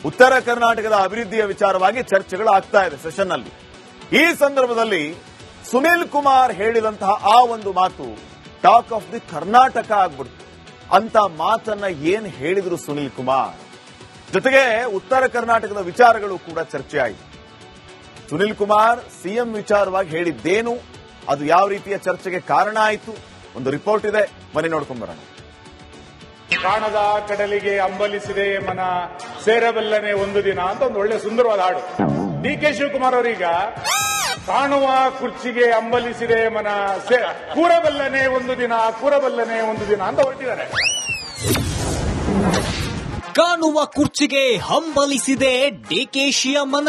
ಉತ್ತರ ಕರ್ನಾಟಕದ ಅಭಿವೃದ್ಧಿಯ ವಿಚಾರವಾಗಿ ಚರ್ಚೆಗಳು ಆಗ್ತಾ ಇದೆ ಸೆಷನ್ ನಲ್ಲಿ. ಈ ಸಂದರ್ಭದಲ್ಲಿ ಸುನಿಲ್ ಕುಮಾರ್ ಹೇಳಿದಂತಹ ಆ ಒಂದು ಮಾತು ಟಾಕ್ ಆಫ್ ದಿ ಕರ್ನಾಟಕ ಆಗ್ಬಿಡ್ತು. ಅಂತ ಮಾತನ್ನ ಏನ್ ಹೇಳಿದ್ರು ಸುನಿಲ್ ಕುಮಾರ್, ಜೊತೆಗೆ ಉತ್ತರ ಕರ್ನಾಟಕದ ವಿಚಾರಗಳು ಕೂಡ ಚರ್ಚೆ ಆಯಿತು. ಸುನಿಲ್ ಕುಮಾರ್ ಸಿಎಂ ವಿಚಾರವಾಗಿ ಹೇಳಿದ್ದೇನು, ಅದು ಯಾವ ರೀತಿಯ ಚರ್ಚೆಗೆ ಕಾರಣ ಆಯಿತು, ಒಂದು ರಿಪೋರ್ಟ್ ಇದೆ, ಬನ್ನಿ ನೋಡ್ಕೊಂಡ್ ಬರೋಣ. ಕಾಣದ ಕಡಲಿಗೆ ಅಂಬಲಿಸಿದೆ ಮನ ಸೇರಬಲ್ಲನೆ ಒಂದು ದಿನ ಅಂತ ಒಂದು ಒಳ್ಳೆ ಸುಂದರವಾದ ಹಾಡು. ಡಿ.ಕೆ. ಶಿವಕುಮಾರ್ ಅವರೀಗ ಕಾಣುವ ಕುರ್ಚಿಗೆ ಅಂಬಲಿಸಿದೆ ಮನ ಕೂರಬಲ್ಲನೆ ಒಂದು ದಿನ ಕೂರಬಲ್ಲನೆ ಒಂದು ದಿನ ಅಂತ ಹೊರಟಿದ್ದಾರೆ. ಕಾಣುವ ಕುರ್ಚಿಗೆ ಹಂಬಲಿಸಿದೆ ಡಿಕೆಶಿಯ ಮನ.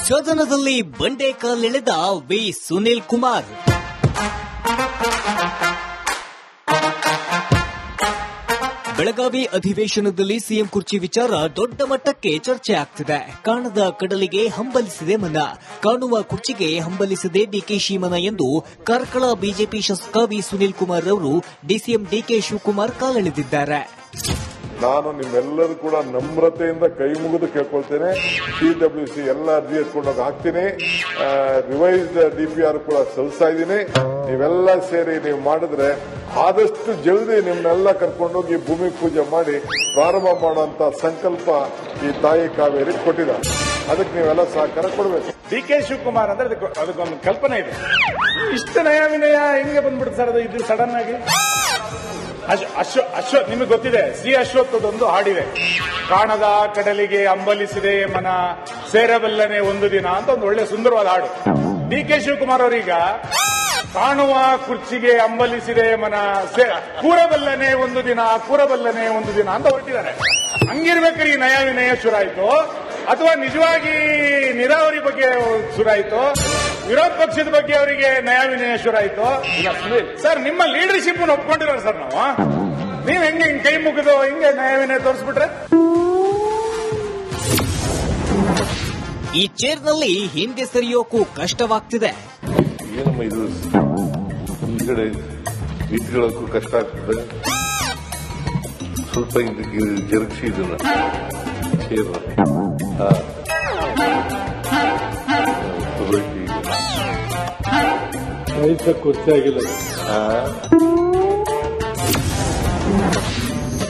ಸದನದಲ್ಲಿ ಬಂಡೆಕಲ್ಲೆಳೆದ ವಿ ಸುನಿಲ್ ಕುಮಾರ್. ಬೆಳಗಾವಿ ಅಧಿವೇಶನದಲ್ಲಿ ಸಿಎಂ ಕುರ್ಚಿ ವಿಚಾರ ದೊಡ್ಡ ಮಟ್ಟಕ್ಕೆ ಚರ್ಚೆ ಆಗ್ತಿದೆ. ಕಾಣದ ಕಡಲಿಗೆ ಹಂಬಲಿಸಿದೆ ಮನ, ಕಾಣುವ ಕುರ್ಚಿಗೆ ಹಂಬಲಿಸಿದೆ ಡಿಕೆಶಿ ಮನ ಎಂದು ಕಾರ್ಕಳ ಬಿಜೆಪಿ ಶಾಸಕ ವಿ ಸುನಿಲ್ ಕುಮಾರ್ ಅವರು ಡಿಸಿಎಂ ಡಿಕೆ ಶಿವಕುಮಾರ್ ಕಾಲೆಳೆದಿದ್ದಾರೆ. ನಾನು ನಿಮ್ಮೆಲ್ಲರೂ ಕೂಡ ನಮ್ರತೆಯಿಂದ ಕೈ ಮುಗಿದು ಕೇಳ್ಕೊಳ್ತೇನೆ. ಸಿಡಬ್ಲ್ಯೂಸಿ ಎಲ್ಲ ಅರ್ಜಿ ಎತ್ಕೊಂಡೋಗಿ ಹಾಕ್ತೀನಿ. ರಿವೈಸ್ಡ್ ಡಿಪಿಆರ್ ಕೂಡ ಸಲ್ಲಿಸ್ತಾ ಇದ್ದೀನಿ. ನೀವೆಲ್ಲ ಸೇರಿ ನೀವು ಮಾಡಿದ್ರೆ ಆದಷ್ಟು ಜಲ್ದಿ ನಿಮ್ಮನ್ನೆಲ್ಲ ಕರ್ಕೊಂಡೋಗಿ ಭೂಮಿ ಪೂಜೆ ಮಾಡಿ ಪ್ರಾರಂಭ ಮಾಡುವಂತ ಸಂಕಲ್ಪ ಈ ತಾಯಿ ಕಾವೇರಿ ಕೊಟ್ಟಿದ್ದಾರೆ. ಅದಕ್ಕೆ ನೀವೆಲ್ಲ ಸಹಕಾರ ಕೊಡಬೇಕು. ಡಿ.ಕೆ. ಶಿವಕುಮಾರ್ ಅಂದ್ರೆ ಅದಕ್ಕೊಂದು ಕಲ್ಪನೆ ಇದೆ. ಇಷ್ಟು ನಯ ವಿನಯ ಹೆಂಗೆ ಬಂದ್ಬಿಡುತ್ತೆ ಸರ್ ಅದು ಇದು ಸಡನ್ ಆಗಿ? ಅಶ್ವಥ್ ನಿಮಗೆ ಗೊತ್ತಿದೆ, ಸಿ ಅಶ್ವತ್ಥದೊಂದು ಹಾಡಿದೆ, ಕಾಣದ ಕಡಲಿಗೆ ಅಂಬಲಿಸಿದೆ ಮನ ಸೇರಬಲ್ಲನೆ ಒಂದು ದಿನ ಅಂತ ಒಂದು ಒಳ್ಳೆ ಸುಂದರವಾದ ಹಾಡು. ಡಿ.ಕೆ. ಶಿವಕುಮಾರ್ ಅವರೀಗ ಕಾಣುವ ಕುರ್ಚಿಗೆ ಅಂಬಲಿಸಿದೆ ಮನ ಕೂರಬಲ್ಲನೆ ಒಂದು ದಿನ ಕೂರಬಲ್ಲನೆ ಒಂದು ದಿನ ಅಂತ ಹೊರಟಿದ್ದಾರೆ. ಹಂಗಿರ್ಬೇಕಾದ್ರೆ ಈ ನಯ ವಿನಯ ಶುರಾಯಿತು ಅಥವಾ ನಿಜವಾಗಿ ನೀರಾವರಿ ಬಗ್ಗೆ ಶುರಾಯಿತು, ವಿರೋಧ ಪಕ್ಷದ ಬಗ್ಗೆ ಅವರಿಗೆ ನಯ ವಿನಯ ಶುರಾಯಿತು? ಸರ್ ನಿಮ್ಮ ಲೀಡರ್ಶಿಪ್ ಒಪ್ಕೊಂಡಿರೋರು ಸರ್ ನಾವು. ನೀವ್ ಹೆಂಗೆ ಕೈ ಮುಗಿದು ಹಿಂಗೆ ನಯ ವಿನಯ ತೋರಿಸ್ಬಿಟ್ರೆ? ಈ ಚೇರ್ನಲ್ಲಿ ಹಿಂದೆ ಸರಿಯೋಕು ಕಷ್ಟವಾಗ್ತಿದೆ. ಏನಮ್ಮ ಇದು ಹಿಂದ್ಗಡೆ ನಿಂತ್ಕೊಳ್ಳೋಕ್ಕೂ ಕಷ್ಟ ಆಗ್ತದೆ. ಸ್ವಲ್ಪ ಜರುಗಿಸಿ ಇದನ್ನ ಚೇರ್ ಕುರ್ಚಿ ಆಗಿಲ್ಲ.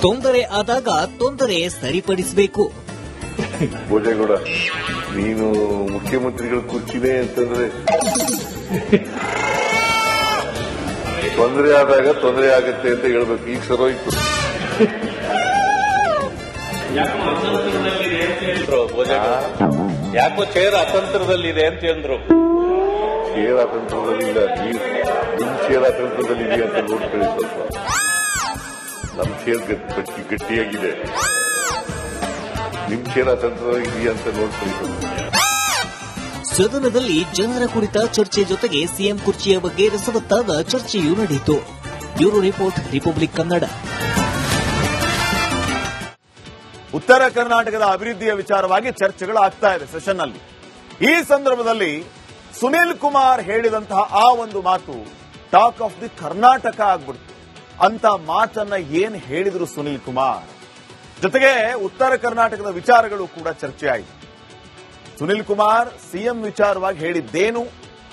ತೊಂದರೆ ಆದಾಗ ತೊಂದರೆ ಸರಿಪಡಿಸಬೇಕು. ಭೋಜೇಗೌಡ, ನೀನು ಮುಖ್ಯಮಂತ್ರಿಗಳ ಕುರ್ಚಿನೇ ಅಂತಂದ್ರೆ ತೊಂದರೆ ಆದಾಗ ತೊಂದರೆ ಆಗತ್ತೆ ಅಂತ ಹೇಳ್ಬೇಕು. ಈಗ ಸರೋಯ್ತು. ಯಾಕೋ ಚೇರ್ ಅತಂತ್ರದಲ್ಲಿದೆ ಅಂತ ಅಂದ್ರು. ಚೇರ್ ಅತಂತ್ರದಲ್ಲಿಲ್ಲ, ನಿಮ್ ಚೇರ್ ಅತಂತ್ರದಲ್ಲಿದೆ ಅಂತ ನೋಡ್ಕೊಳ್ಳಿ. ಸ್ವಲ್ಪ ನಮ್ ಚೇರ್ ಗಟ್ಟಿಯಾಗಿದೆ, ನಿಮ್ ಚೇರ್ ಅತಂತ್ರದಲ್ಲಿ ಇದೆಯಾ ಅಂತ ನೋಡ್ಕೊಳ್ಳಿ. ಸದನದಲ್ಲಿ ಜನರ ಕುರಿತ ಚರ್ಚೆ ಜೊತೆಗೆ ಸಿಎಂ ಕುರ್ಚಿಯ ಬಗ್ಗೆ ರಸವತ್ತಾದ ಚರ್ಚೆಯೂ ನಡೆಯಿತು. Bureau report, republic Kannada. ಉತ್ತರ ಕರ್ನಾಟಕದ ಅಭಿವೃದ್ಧಿಯ ವಿಚಾರವಾಗಿ ಚರ್ಚೆಗಳು ಆಗ್ತಾ ಇದೆ ಸೆಷನ್ ನಲ್ಲಿ. ಈ ಸಂದರ್ಭದಲ್ಲಿ ಸುನಿಲ್ ಕುಮಾರ್ ಹೇಳಿದಂತಹ ಆ ಒಂದು ಮಾತು ಟಾಕ್ ಆಫ್ ದಿ ಕರ್ನಾಟಕ ಆಗ್ಬಿಡ್ತು. ಅಂತ ಮಾತನ್ನ ಏನ್ ಹೇಳಿದ್ರು ಸುನಿಲ್ ಕುಮಾರ್, ಜೊತೆಗೆ ಉತ್ತರ ಕರ್ನಾಟಕದ ವಿಚಾರಗಳು ಕೂಡ ಚರ್ಚೆ ಆಯಿತು. ಸುನಿಲ್ ಕುಮಾರ್ ಸಿಎಂ ವಿಚಾರವಾಗಿ ಹೇಳಿದ್ದೇನು,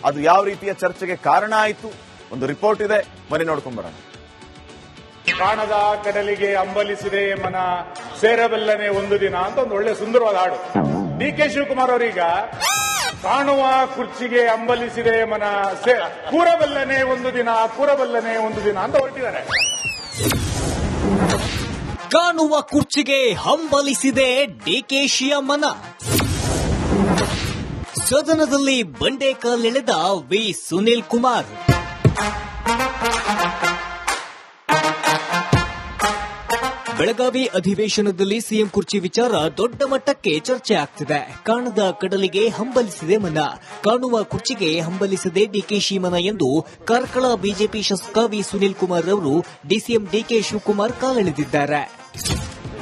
ಅದು ಯಾವ ರೀತಿಯ ಚರ್ಚೆಗೆ ಕಾರಣ ಆಯಿತು, ಒಂದು ರಿಪೋರ್ಟ್ ಇದೆ, ಬನ್ನಿ ನೋಡ್ಕೊಂಡ್ ಬರೋಣ. ಕಾಣದ ಕಡಲಿಗೆ ಅಂಬಲಿಸಿದೆ ಮನ ಸೇರಬಲ್ಲನೆ ಒಂದು ದಿನ ಅಂತ ಒಂದು ಒಳ್ಳೆ ಸುಂದರವಾದ ಹಾಡು. ಡಿ.ಕೆ. ಶಿವಕುಮಾರ್ ಅವರೀಗ ಕಾಣುವ ಕುರ್ಚಿಗೆ ಅಂಬಲಿಸಿದೆ ಮನ ಕೂರಬಲ್ಲನೆ ಒಂದು ದಿನ ಕೂರಬಲ್ಲನೆ ಒಂದು ದಿನ ಅಂತ ಹೊರಟಿದ್ದಾರೆ. ಕಾಣುವ ಕುರ್ಚಿಗೆ ಹಂಬಲಿಸಿದೆ ಡಿಕೆಶಿಯ ಮನ. ಸದನದಲ್ಲಿ ಬಂಡೆಕಲ್ಲೆಳೆದ ವಿ ಸುನಿಲ್ ಕುಮಾರ್. ಬೆಳಗಾವಿ ಅಧಿವೇಶನದಲ್ಲಿ ಸಿಎಂ ಕುರ್ಚಿ ವಿಚಾರ ದೊಡ್ಡ ಮಟ್ಟಕ್ಕೆ ಚರ್ಚೆ ಆಗ್ತಿದೆ. ಕಾಣದ ಕಡಲಿಗೆ ಹಂಬಲಿಸಿದೆ ಮನ, ಕಾಣುವ ಕುರ್ಚಿಗೆ ಹಂಬಲಿಸಿದೆ ಡಿಕೆಶಿ ಮನ ಎಂದು ಕಾರ್ಕಳ ಬಿಜೆಪಿ ಶಾಸಕ ವಿ ಸುನಿಲ್ ಕುಮಾರ್ ಅವರು ಡಿಸಿಎಂ ಡಿಕೆ ಶಿವಕುಮಾರ್ ಕಾಲೆಳೆದಿದ್ದಾರೆ.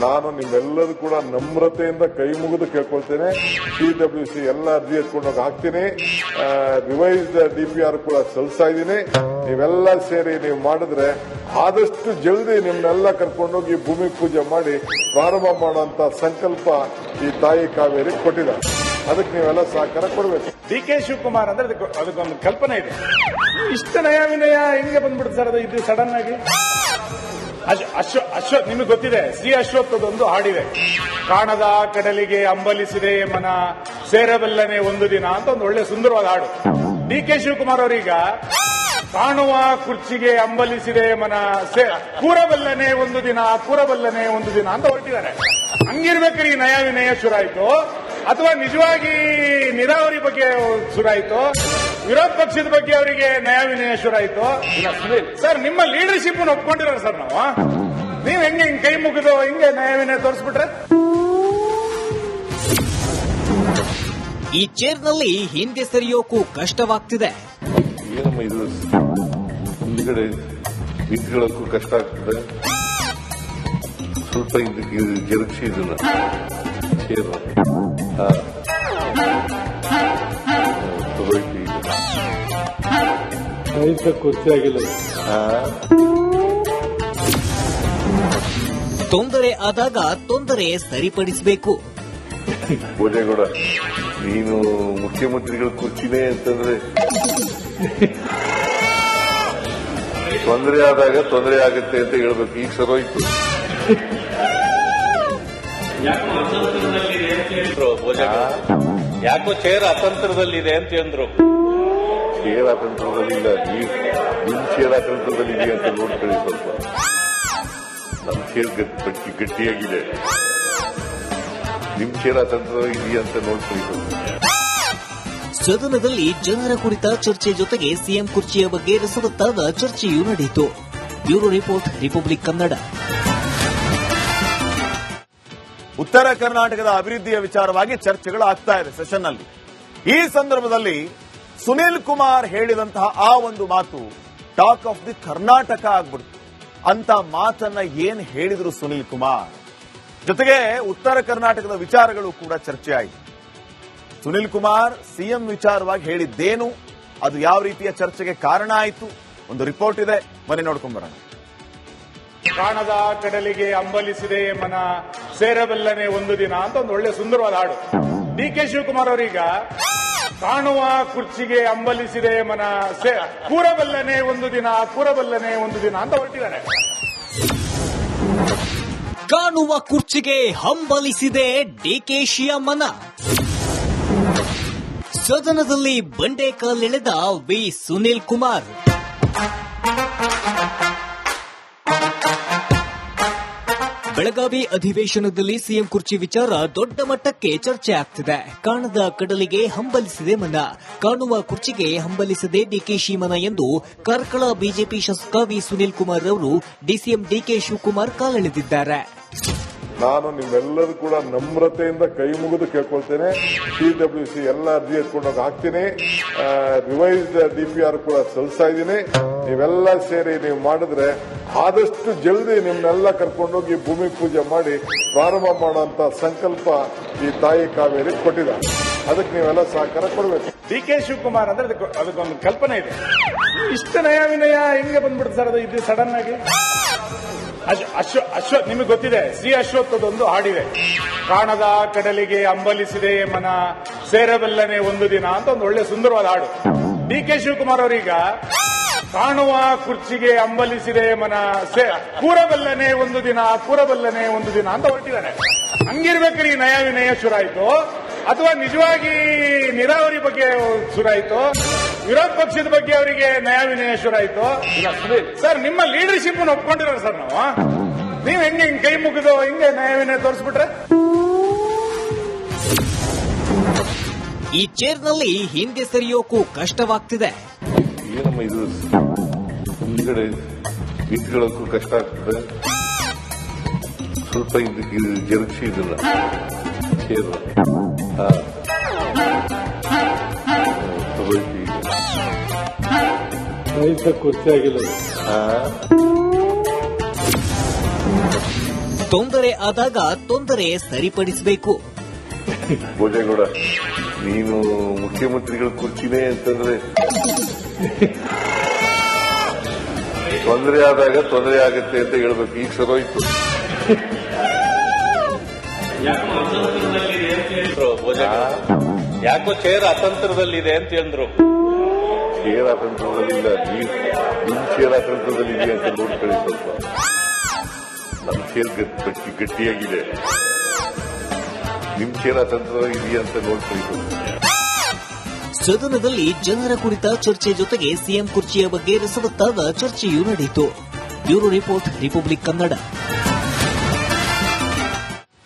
ನಾನು ನಿಮ್ಮೆಲ್ಲರೂ ಕೂಡ ನಮ್ರತೆಯಿಂದ ಕೈ ಮುಗಿದು ಕೇಳ್ಕೊಳ್ತೇನೆ. ಸಿಡಬ್ಲ್ಯೂಸಿ ಎಲ್ಲ ಅರ್ಜಿ ಎತ್ಕೊಂಡೋಗಿ ಹಾಕ್ತೀನಿ. ರಿವೈಸ್ಡ್ ಡಿಪಿಆರ್ ಕೂಡ ಸಲ್ಲಿಸ್ತಾ ಇದ್ದೀನಿ. ನೀವೆಲ್ಲ ಸೇರಿ ನೀವು ಮಾಡಿದ್ರೆ ಆದಷ್ಟು ಜಲ್ದಿ ನಿಮ್ನೆಲ್ಲ ಕರ್ಕೊಂಡೋಗಿ ಭೂಮಿ ಪೂಜೆ ಮಾಡಿ ಪ್ರಾರಂಭ ಮಾಡುವಂತ ಸಂಕಲ್ಪ ಈ ತಾಯಿ ಕಾವೇರಿ ಕೊಟ್ಟಿದ್ದಾರೆ. ಅದಕ್ಕೆ ನೀವೆಲ್ಲ ಸಹಕಾರ ಕೊಡಬೇಕು. DK ಶಿವಕುಮಾರ್ ಅಂದ್ರೆ ಅದಕ್ಕೊಂದು ಕಲ್ಪನೆ ಇದೆ. ಇಷ್ಟ ನಯ ವಿನಯ ಹೆಂಗೆ ಬಂದ್ಬಿಡುತ್ತೆ ಸರ್ ಅದು ಇದು ಸಡನ್ ಆಗಿ? ಅಶ್ವಥ್ ನಿಮಗೆ ಗೊತ್ತಿದೆ, ಶ್ರೀ ಅಶ್ವತ್ಥದೊಂದು ಹಾಡಿದೆ, ಕಾಣದ ಕಡಲಿಗೆ ಅಂಬಲಿಸಿದೆ ಮನ ಸೇರಬಲ್ಲನೆ ಒಂದು ದಿನ ಅಂತ ಒಂದು ಒಳ್ಳೆ ಸುಂದರವಾದ ಹಾಡು. DK ಶಿವಕುಮಾರ್ ಅವರೀಗ ಕಾಣುವ ಕುರ್ಚಿಗೆ ಅಂಬಲಿಸಿದೆ ಮನ ಕೂರಬಲ್ಲನೆ ಒಂದು ದಿನ ಕೂರಬಲ್ಲನೆ ಒಂದು ದಿನ ಅಂತ ಹೊರಟಿದ್ದಾರೆ. ಹಂಗಿರ್ಬೇಕಾದ್ರೆ ಈ ನಯ ವಿನಯ ಶುರುವಾಯಿತು ಅಥವಾ ನಿಜವಾಗಿ ನೀರಾವರಿ ಬಗ್ಗೆ ಶುರುವಾಯಿತು, ವಿರೋಧ ಪಕ್ಷದ ಬಗ್ಗೆ ಅವರಿಗೆ ನಯ ವಿನಯ ಶುರುವಾಯಿತು? ಸರ್ ನಿಮ್ಮ ಲೀಡರ್ಶಿಪ್ ಒಪ್ಕೊಂಡಿರೋ ಸರ್ ನಾವು, ನೀವ್ ಹೆಂಗೆ ಕೈ ಮುಗಿದು ಹಿಂಗೆ ನಯ ವಿನಯ ತೋರಿಸ್ಬಿಟ್ರೆ? ಈ ಚೇರ್ನಲ್ಲಿ ಹಿಂದೆ ಸರಿಯೋಕು ಕಷ್ಟವಾಗ್ತಿದೆ. ಏನಮ್ಮ ಇದು ಹಿಂದ್ಗಡೆ ನಿಂತ್ಕೊಳ್ಳೋಕ್ಕೂ ಕಷ್ಟ ಆಗ್ತದೆ. ಸ್ವಲ್ಪ ಹಿಂದಕ್ಕೆ ಜರುಗಿಸಿ ಇದನ್ನ ಚೇರು ಕುರ್ಚಿ ಆಗಿಲ್ಲ. ತೊಂದರೆ ಆದಾಗ ತೊಂದರೆ ಸರಿಪಡಿಸಬೇಕು. ಭೋಜೇಗೌಡ, ನೀನು ಮುಖ್ಯಮಂತ್ರಿಗಳ ಕುರ್ಚಿನೇ ಅಂತಂದ್ರೆ ತೊಂದರೆ ಆದಾಗ ತೊಂದರೆ ಆಗುತ್ತೆ ಅಂತ ಹೇಳ್ಬೇಕು. ಈಗ ಸರೋಯ್ತು. ಯಾಕೋ ಚೇರ್ ಅತಂತ್ರದಲ್ಲಿದೆ ಅಂತ ಅಂದ್ರು. ಚೇರ್ ಅತಂತ್ರದಲ್ಲಿಲ್ಲ, ನಿಮ್ ಚೇರ್ ಅತಂತ್ರದಲ್ಲಿ ಇದೆ ಅಂತ ನೋಡ್ಕೊಳ್ಳಿ. ಸ್ವಲ್ಪ ನಮ್ ಚೇರ್ ಗಟ್ಟಿಯಾಗಿದೆ, ನಿಮ್ ಚೇರ್ ಅತಂತ್ರದಲ್ಲಿ ಇದೆಯಾ ಅಂತ ನೋಡ್ಕೊಳ್ಳಿ. ಸದನದಲ್ಲಿ ಜನರ ಕುರಿತ ಚರ್ಚೆ ಜೊತೆಗೆ ಸಿಎಂ ಕುರ್ಚಿಯ ಬಗ್ಗೆ ರಸವತ್ತಾದ ಚರ್ಚೆಯೂ ನಡೆಯಿತು. Bureau report, republic Kannada. ಉತ್ತರ ಕರ್ನಾಟಕದ ಅಭಿವೃದ್ಧಿಯ ವಿಚಾರವಾಗಿ ಚರ್ಚೆಗಳು ಆಗ್ತಾ ಇದೆ ಸೆಷನ್ನಲ್ಲಿ. ಈ ಸಂದರ್ಭದಲ್ಲಿ ಸುನೀಲ್ ಕುಮಾರ್ ಹೇಳಿದಂತಹ ಆ ಒಂದು ಮಾತು ಟಾಕ್ ಆಫ್ ದಿ ಕರ್ನಾಟಕ ಆಗ್ಬಿಡ್ತು. ಅಂತ ಮಾತನ್ನ ಏನ್ ಹೇಳಿದ್ರು ಸುನೀಲ್ ಕುಮಾರ್? ಜೊತೆಗೆ ಉತ್ತರ ಕರ್ನಾಟಕದ ವಿಚಾರಗಳು ಕೂಡ ಚರ್ಚೆ ಆಯಿತು. ಸುನೀಲ್ ಕುಮಾರ್ ಸಿಎಂ ವಿಚಾರವಾಗಿ ಹೇಳಿದ್ದೇನು, ಅದು ಯಾವ ರೀತಿಯ ಚರ್ಚೆಗೆ ಕಾರಣ ಆಯಿತು? ಒಂದು ರಿಪೋರ್ಟ್ ಇದೆ, ಬನ್ನಿ ನೋಡ್ಕೊಂಡ್ ಬರೋಣ. ಕಾಣದ ಕಡಲಿಗೆ ಅಂಬಲಿಸಿದೆ ಮನ ಸೇರಬಲ್ಲನೆ ಒಂದು ದಿನ ಅಂತ ಒಂದು ಒಳ್ಳೆ ಸುಂದರವಾದ ಹಾಡು. DK ಶಿವಕುಮಾರ್ ಅವರೀಗ ಕಾಣುವ ಕುರ್ಚಿಗೆ ಅಂಬಲಿಸಿದೆ ಮನ ಕೂರಬಲ್ಲನೆ ಒಂದು ದಿನ ಕೂರಬಲ್ಲನೆ ಒಂದು ದಿನ ಅಂತ ಹೊರಟಿದ್ದಾರೆ. ಕಾಣುವ ಕುರ್ಚಿಗೆ ಹಂಬಲಿಸಿದೆ ಡಿಕೆಶಿಯ ಮನ. ಸದನದಲ್ಲಿ ಬಂಡೆಕಾಲೆಳೆದ ವಿ ಸುನೀಲ್ ಕುಮಾರ್. ಬೆಳಗಾವಿ ಅಧಿವೇಶನದಲ್ಲಿ ಸಿಎಂ ಕುರ್ಚಿ ವಿಚಾರ ದೊಡ್ಡ ಮಟ್ಟಕ್ಕೆ ಚರ್ಚೆ ಆಗ್ತಿದೆ. ಕಾಣದ ಕಡಲಿಗೆ ಹಂಬಲಿಸಿದೆ ಮನ, ಕಾಣುವ ಕುರ್ಚಿಗೆ ಹಂಬಲಿಸದೆ ಡಿಕೆಶಿ ಮನ ಎಂದು ಕಾರ್ಕಳ ಬಿಜೆಪಿ ಶಾಸಕ ವಿ ಸುನೀಲ್ ಕುಮಾರ್ ಅವರು ಡಿಸಿಎಂ ಡಿಕೆ ಶಿವಕುಮಾರ್ ಕಾಲೆಳೆದಿದ್ದಾರೆ. ನಾನು ನಿಮ್ಮೆಲ್ಲರೂ ಕೂಡ ನಮ್ರತೆಯಿಂದ ಕೈ ಮುಗಿದು ಕೇಳ್ಕೊಳ್ತೇನೆ. CWC ಎಲ್ಲ ಅರ್ಜಿ ಎತ್ಕೊಂಡೋಗಿ ಹಾಕ್ತೀನಿ. ರಿವೈಸ್ಡ್ DPR ಕೂಡ ಸಲ್ಲಿಸ್ತಾ ಇದ್ದೀನಿ. ನೀವೆಲ್ಲ ಸೇರಿ ನೀವು ಮಾಡಿದ್ರೆ ಆದಷ್ಟು ಜಲ್ದಿ ನಿಮ್ನೆಲ್ಲ ಕರ್ಕೊಂಡೋಗಿ ಭೂಮಿ ಪೂಜೆ ಮಾಡಿ ಪ್ರಾರಂಭ ಮಾಡುವಂತ ಸಂಕಲ್ಪ ಈ ತಾಯಿ ಕಾವೇರಿ ಕೊಟ್ಟಿದ್ದಾರೆ. ಅದಕ್ಕೆ ನೀವೆಲ್ಲ ಸಹಕಾರ ಕೊಡಬೇಕು. DK ಶಿವಕುಮಾರ್ ಅಂದ್ರೆ ಅದಕ್ಕೊಂದು ಕಲ್ಪನೆ ಇದೆ. ಇಷ್ಟ ನಯ ವಿನಯ ಹೆಂಗೆ ಬಂದ್ಬಿಡುತ್ತೆ ಸರ್ ಅದು ಇದು ಸಡನ್ ಆಗಿ? ಅಶ್ವಥ್ ನಿಮಗೆ ಗೊತ್ತಿದೆ, ಶ್ರೀ ಅಶ್ವತ್ಥದೊಂದು ಹಾಡಿದೆ, ಕಾಣದ ಕಡಲಿಗೆ ಅಂಬಲಿಸಿದೆ ಮನ ಸೇರಬಲ್ಲನೆ ಒಂದು ದಿನ ಅಂತ ಒಂದು ಒಳ್ಳೆ ಸುಂದರವಾದ ಹಾಡು. DK ಶಿವಕುಮಾರ್ ಅವರೀಗ ಕಾಣುವ ಕುರ್ಚಿಗೆ ಅಂಬಲಿಸಿದೆ ಮನ ಕೂರಬಲ್ಲನೆ ಒಂದು ದಿನ ಕೂರಬಲ್ಲನೆ ಒಂದು ದಿನ ಅಂತ ಹೊರಟಿದ್ದಾರೆ. ಹಂಗಿರ್ಬೇಕಾದ್ರೆ ಈ ನಯ ವಿನಯ ಶುರುವಾಯಿತು ಅಥವಾ ನಿಜವಾಗಿ ನೀರಾವರಿ ಬಗ್ಗೆ ಶುರುವಾಯಿತು, ವಿರೋಧ ಪಕ್ಷದ ಬಗ್ಗೆ ಅವರಿಗೆ ನಯ ವಿನಯ ಶುರುವಾಯಿತು? ಸರ್ ನಿಮ್ಮ ಲೀಡರ್ಶಿಪ್ ಒಪ್ಕೊಂಡಿರೋ ಸರ್ ನಾವು, ನೀವ್ ಹೆಂಗೆ ಕೈ ಮುಗಿದು ಹಿಂಗೆ ನಯ ವಿನಯ ತೋರಿಸ್ಬಿಟ್ರೆ? ಈ ಚೇರ್ನಲ್ಲಿ ಹಿಂದೆ ಸರಿಯೋಕು ಕಷ್ಟವಾಗ್ತಿದೆ. ಏನಮ್ಮ ಇದು ಹಿಂದ್ಗಡೆ ನಿಂತ್ಕೊಳ್ಳೋಕ್ಕೂ ಕಷ್ಟ ಆಗ್ತದೆ. ಸ್ವಲ್ಪ ಹಿಂದಕ್ಕೆ ಜರುಗಿಸಿ ಇದನ್ನ ಚೇರು ಕುರ್ಚಿ ಆಗಿಲ್ಲ. ತೊಂದರೆ ಆದಾಗ ತೊಂದರೆ ಸರಿಪಡಿಸಬೇಕು. ಭೋಜೇಗೌಡ, ನೀನು ಮುಖ್ಯಮಂತ್ರಿಗಳ ಕುರ್ಚಿನೇ ಅಂತಂದ್ರೆ ತೊಂದರೆ ಆದಾಗ ತೊಂದರೆ ಆಗುತ್ತೆ ಅಂತ ಹೇಳ್ಬೇಕು. ಈಗ ಸರೋಯ್ತು. ಯಾಕೋ ಚೇರ್ ಅತಂತ್ರದಲ್ಲಿದೆ ಅಂತ ಹೇಳಿದ್ರು. ಚೇರ್ ಅತಂತ್ರದಲ್ಲಿಲ್ಲ, ನಿಮ್ ಚೇರ್ ಅತಂತ್ರದಲ್ಲಿ ಇದೆ ಅಂತ ನೋಡ್ಕೊಳ್ಳಿ. ಸ್ವಲ್ಪ ನಮ್ಮ ಚೇರ್ ಗಟ್ಟಿಯಾಗಿದೆ, ನಿಮ್ ಚೇರ್ ಅತಂತ್ರದಲ್ಲಿ ಇದೆಯಾ ಅಂತ ನೋಡ್ಕೊಳ್ಳಿ. ಸದನದಲ್ಲಿ ಜನರ ಕುರಿತ ಚರ್ಚೆ ಜೊತೆಗೆ ಸಿಎಂ ಕುರ್ಚಿಯ ಬಗ್ಗೆ ರಸವತ್ತಾದ ಚರ್ಚೆಯೂ ನಡೆಯಿತು. Bureau report, republic Kannada.